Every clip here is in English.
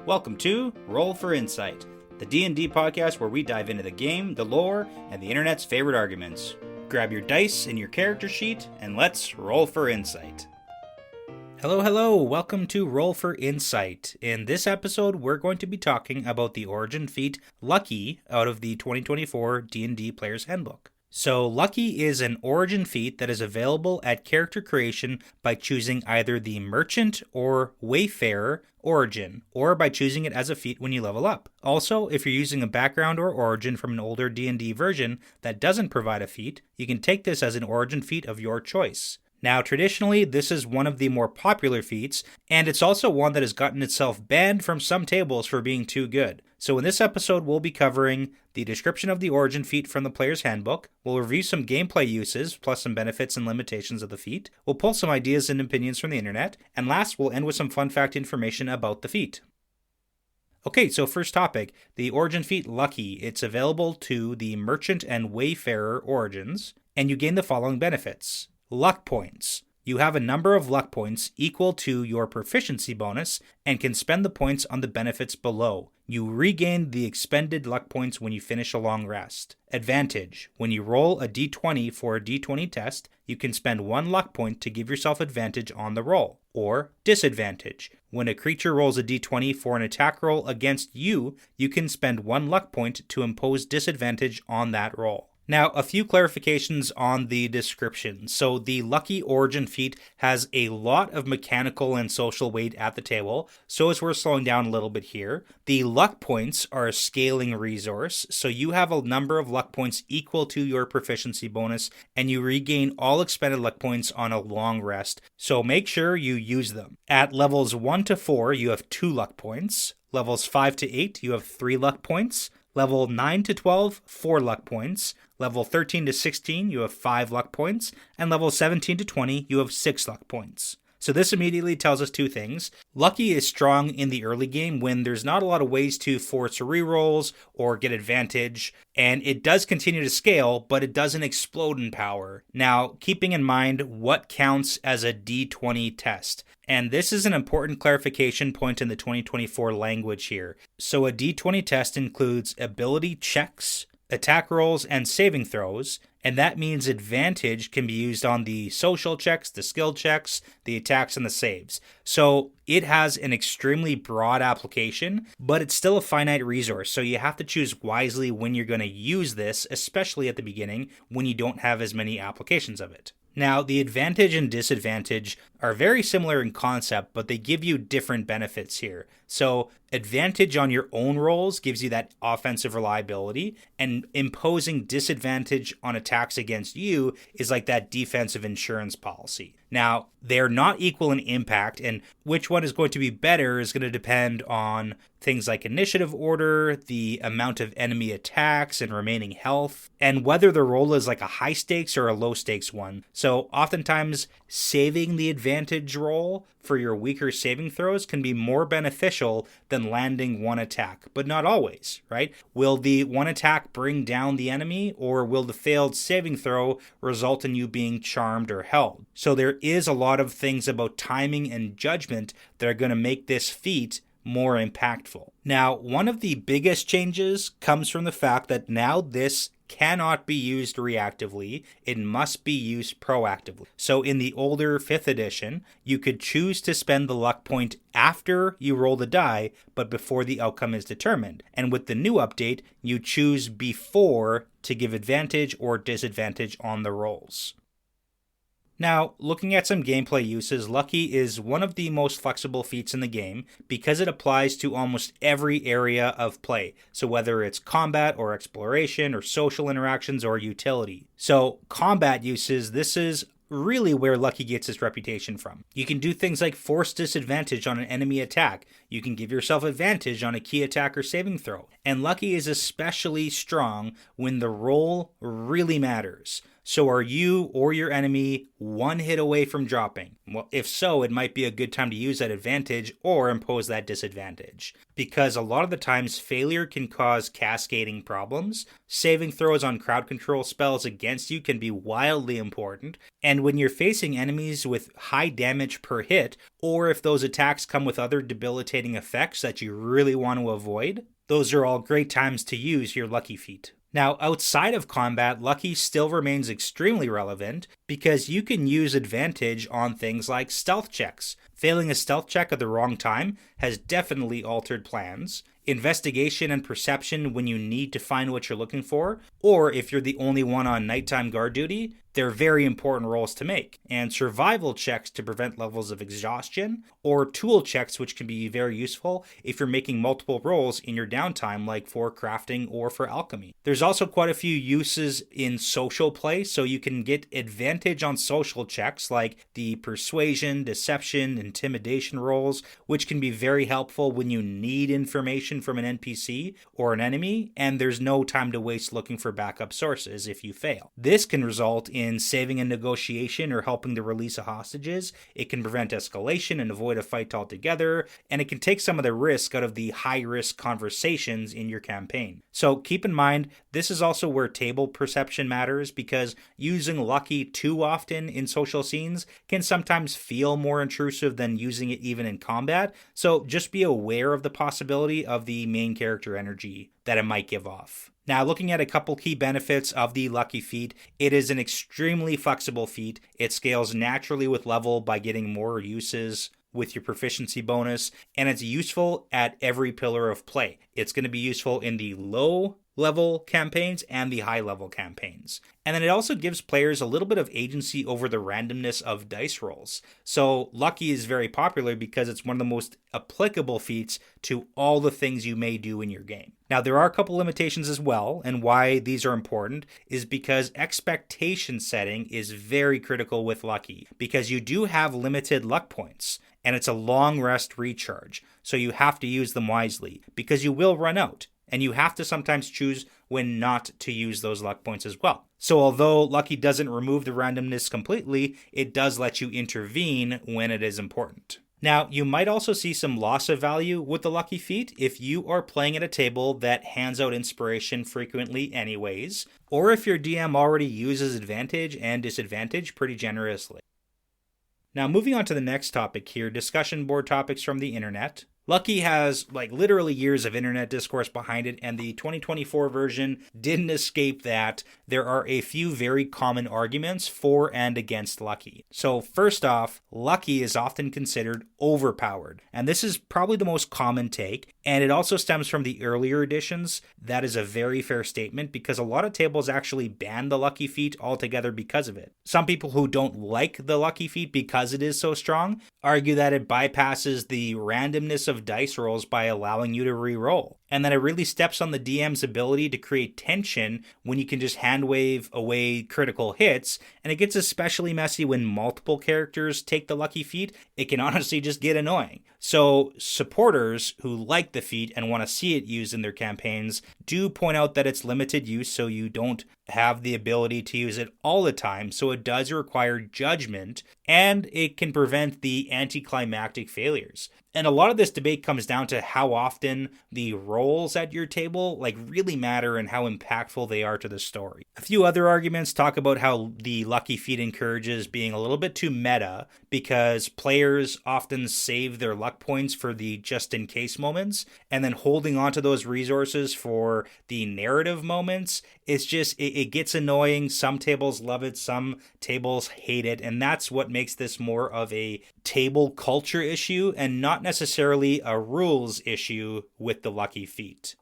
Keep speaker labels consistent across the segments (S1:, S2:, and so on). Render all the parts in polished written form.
S1: Welcome to Roll for Insight, the D&D podcast where we dive into the game, the lore, and the internet's favorite arguments. Grab your dice and your character sheet, and let's roll for insight. Hello, welcome to Roll for Insight. In this episode, we're going to be talking about the origin feat Lucky out of the 2024 D&D Player's Handbook. So Lucky is an origin feat that is available at character creation by choosing either the Merchant or Wayfarer origin, or by choosing it as a feat when you level up. Also, if you're using a background or origin from an older D&D version that doesn't provide a feat, you can take this as an origin feat of your choice. Now, traditionally, this is one of the more popular feats, and it's also one that has gotten itself banned from some tables for being too good. So in this episode, we'll be covering the description of the origin feat from the Player's Handbook, we'll review some gameplay uses, plus some benefits and limitations of the feat, we'll pull some ideas and opinions from the internet, and last, we'll end with some fun fact information about the feat. Okay, so first topic, the origin feat Lucky. It's available to the Merchant and Wayfarer origins, and you gain the following benefits. Luck points. You have a number of luck points equal to your proficiency bonus and can spend the points on the benefits below. You regain the expended luck points when you finish a long rest. Advantage. When you roll a d20 for a d20 test, you can spend 1 luck point to give yourself advantage on the roll. Or disadvantage. When a creature rolls a d20 for an attack roll against you, you can spend 1 luck point to impose disadvantage on that roll. Now, a few clarifications on the description. So the Lucky origin feat has a lot of mechanical and social weight at the table, so as we're slowing down a little bit here. The luck points are a scaling resource, so you have a number of luck points equal to your proficiency bonus, and you regain all expended luck points on a long rest, so make sure you use them. At levels 1 to 4, you have 2 luck points. Levels 5 to 8, you have 3 luck points. Level 9 to 12, 4 luck points. Level 13 to 16, you have 5 luck points. And level 17 to 20, you have 6 luck points. So this immediately tells us 2 things. Lucky is strong in the early game when there's not a lot of ways to force rerolls or get advantage, and it does continue to scale, but it doesn't explode in power. Now, keeping in mind what counts as a D20 test. And this is an important clarification point in the 2024 language here. So a D20 test includes ability checks, attack rolls, and saving throws, and that means advantage can be used on the social checks, the skill checks, the attacks, and the saves. So it has an extremely broad application, but it's still a finite resource, so you have to choose wisely when you're going to use this, especially at the beginning when you don't have as many applications of it. Now, the advantage and disadvantage are very similar in concept, but they give you different benefits here. So, advantage on your own rolls gives you that offensive reliability, and imposing disadvantage on attacks against you is like that defensive insurance policy. Now, they're not equal in impact, and which one is going to be better is going to depend on things like initiative order, the amount of enemy attacks and remaining health, and whether the roll is like a high stakes or a low stakes one. So oftentimes, saving the advantage roll for your weaker saving throws can be more beneficial than landing one attack, but not always, right? Will the one attack bring down the enemy, or will the failed saving throw result in you being charmed or held? So there is a lot of things about timing and judgment that are going to make this feat more impactful. Now, one of the biggest changes comes from the fact that now this cannot be used reactively, it must be used proactively. So in the older 5th edition, you could choose to spend the luck point after you roll the die, but before the outcome is determined. And with the new update, you choose before to give advantage or disadvantage on the rolls. Now, looking at some gameplay uses, Lucky is one of the most flexible feats in the game because it applies to almost every area of play. So whether it's combat or exploration or social interactions or utility. So combat uses, this is really where Lucky gets its reputation from. You can do things like force disadvantage on an enemy attack. You can give yourself advantage on a key attack or saving throw. And Lucky is especially strong when the roll really matters. So are you or your enemy one hit away from dropping? Well, if so, it might be a good time to use that advantage or impose that disadvantage. Because a lot of the times, failure can cause cascading problems. Saving throws on crowd control spells against you can be wildly important. And when you're facing enemies with high damage per hit, or if those attacks come with other debilitating effects that you really want to avoid, those are all great times to use your lucky feat. Now, outside of combat, lucky still remains extremely relevant because you can use advantage on things like stealth checks. Failing a stealth check at the wrong time has definitely altered plans. Investigation and perception when you need to find what you're looking for, or if you're the only one on nighttime guard duty, they're very important roles to make. And survival checks to prevent levels of exhaustion, or tool checks which can be very useful if you're making multiple rolls in your downtime, like for crafting or for alchemy. There's also quite a few uses in social play, so you can get advantage on social checks like the persuasion, deception, intimidation rolls, which can be very helpful when you need information from an NPC or an enemy, and there's no time to waste looking for backup sources if you fail. This can result in saving a negotiation or helping to release hostages. It can prevent escalation and avoid a fight altogether, and it can take some of the risk out of the high-risk conversations in your campaign. So keep in mind, this is also where table perception matters, because using lucky too often in social scenes can sometimes feel more intrusive than using it even in combat, so just be aware of the possibility of the main character energy that it might give off. Now, looking at a couple key benefits of the lucky feat, it is an extremely flexible feat. It scales naturally with level by getting more uses with your proficiency bonus, and it's useful at every pillar of play. It's going to be useful in the low level campaigns and the high level campaigns. And then it also gives players a little bit of agency over the randomness of dice rolls. So lucky is very popular because it's one of the most applicable feats to all the things you may do in your game. Now, there are a couple limitations as well, and why these are important is because expectation setting is very critical with lucky, because you do have limited luck points, and it's a long rest recharge, so you have to use them wisely, because you will run out, and you have to sometimes choose when not to use those luck points as well. So although lucky doesn't remove the randomness completely, it does let you intervene when it is important. Now, you might also see some loss of value with the lucky feat if you are playing at a table that hands out inspiration frequently anyways, or if your DM already uses advantage and disadvantage pretty generously. Now, moving on to the next topic here, discussion board topics from the internet. Lucky has literally years of internet discourse behind it, and the 2024 version didn't escape that. There are a few very common arguments for and against Lucky. So first off, Lucky is often considered overpowered, and this is probably the most common take, and it also stems from the earlier editions. That is a very fair statement, because a lot of tables actually ban the Lucky feat altogether because of it. Some people who don't like the Lucky feat because it is so strong argue that it bypasses the randomness of dice rolls by allowing you to re-roll, and that it really steps on the DM's ability to create tension when you can just hand wave away critical hits, and it gets especially messy when multiple characters take the lucky feat. It can honestly just get annoying. So supporters who like the feat and want to see it used in their campaigns do point out that it's limited use, so you don't have the ability to use it all the time, so it does require judgment, and it can prevent the anticlimactic failures. And a lot of this debate comes down to how often the rolls at your table really matter and how impactful they are to the story. A few other arguments talk about how the lucky feat encourages being a little bit too meta, because players often save their luck points for the just-in-case moments, and then holding onto those resources for the narrative moments. It's just, it gets annoying. Some tables love it, some tables hate it, and that's what makes this more of a table culture issue and not necessarily a rules issue with the lucky feat.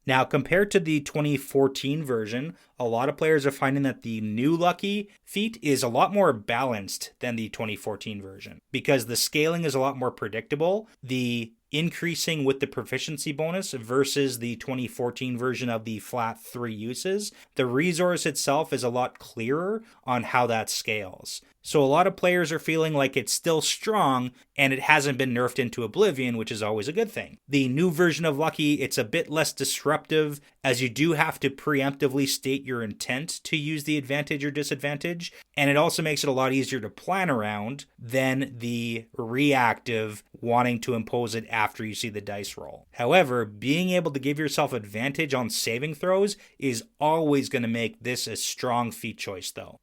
S1: Now, compared to the 2014 version, a lot of players are finding that the new lucky feat is a lot more balanced than the 2014 version, because the scaling is a lot more predictable. The increasing with the proficiency bonus versus the 2014 version of the flat 3 uses, the resource itself is a lot clearer on how that scales. So a lot of players are feeling like it's still strong and it hasn't been nerfed into oblivion, which is always a good thing. The new version of Lucky, it's a bit less disruptive, as you do have to preemptively state your intent to use the advantage or disadvantage, and it also makes it a lot easier to plan around than the reactive wanting to impose it after you see the dice roll. However, being able to give yourself advantage on saving throws is always going to make this a strong feat choice though.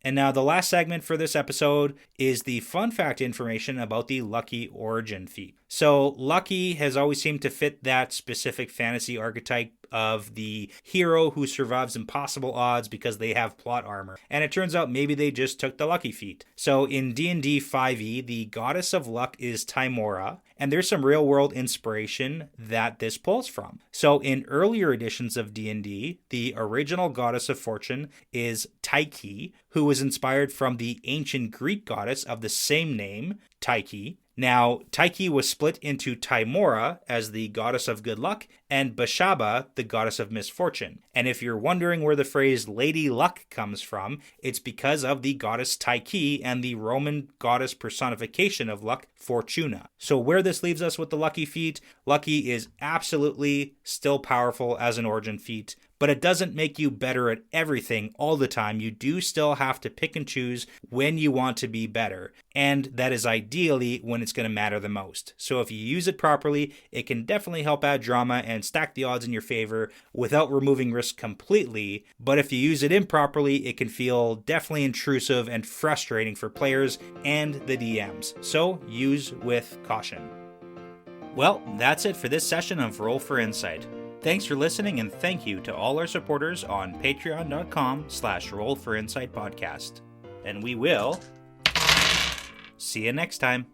S1: And now the last segment for this episode is the fun fact information about the Lucky origin feat. So Lucky has always seemed to fit that specific fantasy archetype of the hero who survives impossible odds because they have plot armor. And it turns out maybe they just took the Lucky feat. So in D&D 5e, the goddess of luck is Tymora, and there's some real world inspiration that this pulls from. So in earlier editions of D&D, the original goddess of fortune is Tyche, who was inspired from the ancient Greek goddess of the same name, Tyche. Now, Tyche was split into Tymora as the goddess of good luck and Bashaba, the goddess of misfortune. And if you're wondering where the phrase Lady Luck comes from, it's because of the goddess Tyche and the Roman goddess personification of luck, Fortuna. So where this leaves us with the Lucky feat, Lucky is absolutely still powerful as an origin feat, but it doesn't make you better at everything all the time. You do still have to pick and choose when you want to be better, and that is ideally when it's going to matter the most. So if you use it properly, it can definitely help add drama and stack the odds in your favor without removing risk completely, but if you use it improperly, it can feel definitely intrusive and frustrating for players and the DMs. So use with caution. Well, that's it for this session of Roll for Insight. Thanks for listening, and thank you to all our supporters on patreon.com/rollforinsightpodcast. And we will see you next time.